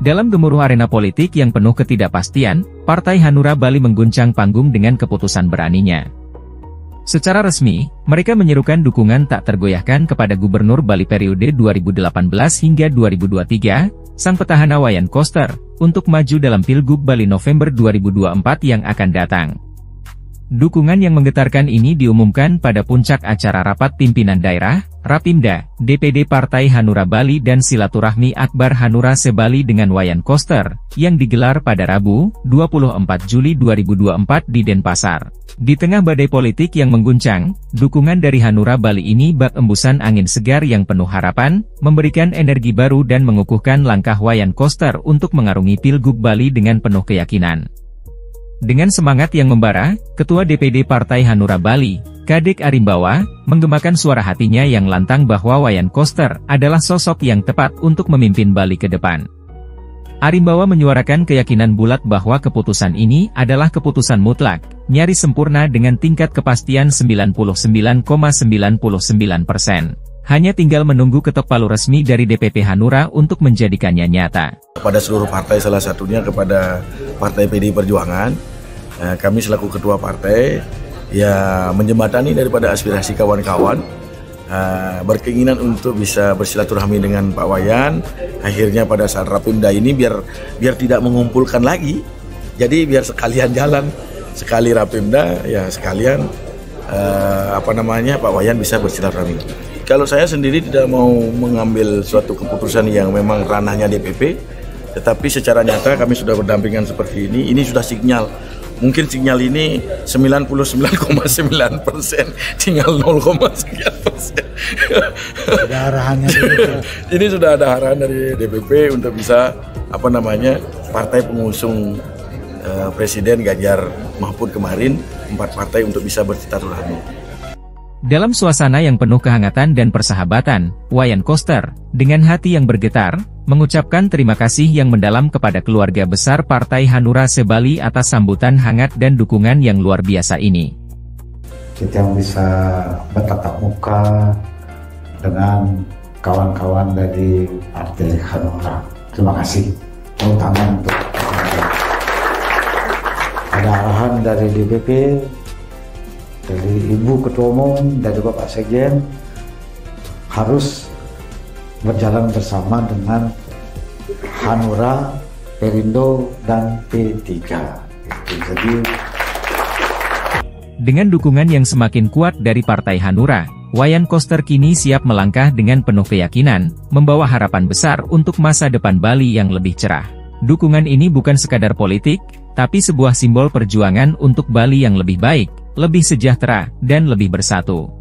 Dalam gemuruh arena politik yang penuh ketidakpastian, Partai Hanura Bali mengguncang panggung dengan keputusan beraninya. Secara resmi, mereka menyerukan dukungan tak tergoyahkan kepada Gubernur Bali periode 2018 hingga 2023, sang petahana Wayan Koster, untuk maju dalam Pilgub Bali November 2024 yang akan datang. Dukungan yang menggetarkan ini diumumkan pada puncak acara Rapat Pimpinan Daerah, Rapimda, DPD Partai Hanura Bali dan Silaturahmi Akbar Hanura Se-Bali dengan Wayan Koster, yang digelar pada Rabu, 24 Juli 2024 di Denpasar. Di tengah badai politik yang mengguncang, dukungan dari Hanura Bali ini bak embusan angin segar yang penuh harapan, memberikan energi baru dan mengukuhkan langkah Wayan Koster untuk mengarungi Pilgub Bali dengan penuh keyakinan. Dengan semangat yang membara, Ketua DPD Partai Hanura Bali, Kadek Arimbawa, menggemakan suara hatinya yang lantang bahwa Wayan Koster adalah sosok yang tepat untuk memimpin Bali ke depan. Arimbawa menyuarakan keyakinan bulat bahwa keputusan ini adalah keputusan mutlak, nyaris sempurna dengan tingkat kepastian 99,99%. Hanya tinggal menunggu ketok palu resmi dari DPP Hanura untuk menjadikannya nyata. Pada seluruh partai, salah satunya kepada Partai PDI Perjuangan, kami selaku ketua partai, ya menjembatani daripada aspirasi kawan-kawan, berkeinginan untuk bisa bersilaturahmi dengan Pak Wayan. Akhirnya pada saat Rapimda ini biar tidak mengumpulkan lagi, jadi biar sekalian jalan, sekali Rapimda, ya sekalian Pak Wayan bisa bersilaturahmi. Kalau saya sendiri tidak mau mengambil suatu keputusan yang memang ranahnya DPP, tetapi secara nyata kami sudah berdampingan seperti ini sudah sinyal. Mungkin sinyal ini 99,9%, tinggal 0,sekian%. Ada arahannya. Ini sudah ada arahan dari DPP untuk bisa partai pengusung Presiden Ganjar Mahfud kemarin, 4 partai untuk bisa bersilaturahmi. Dalam suasana yang penuh kehangatan dan persahabatan, Wayan Koster, dengan hati yang bergetar, mengucapkan terima kasih yang mendalam kepada keluarga besar Partai Hanura Se-Bali atas sambutan hangat dan dukungan yang luar biasa ini. Kita yang bisa bertatap muka dengan kawan-kawan dari Partai Hanura. Terima kasih, terutama untuk ada arahan dari DPP, dari Ibu Ketua Umum, dari Bapak Sekjen, harus berjalan bersama dengan Hanura, Perindo, dan P3. Jadi, dengan dukungan yang semakin kuat dari Partai Hanura, Wayan Koster kini siap melangkah dengan penuh keyakinan, membawa harapan besar untuk masa depan Bali yang lebih cerah. Dukungan ini bukan sekadar politik, tapi sebuah simbol perjuangan untuk Bali yang lebih baik, lebih sejahtera, dan lebih bersatu.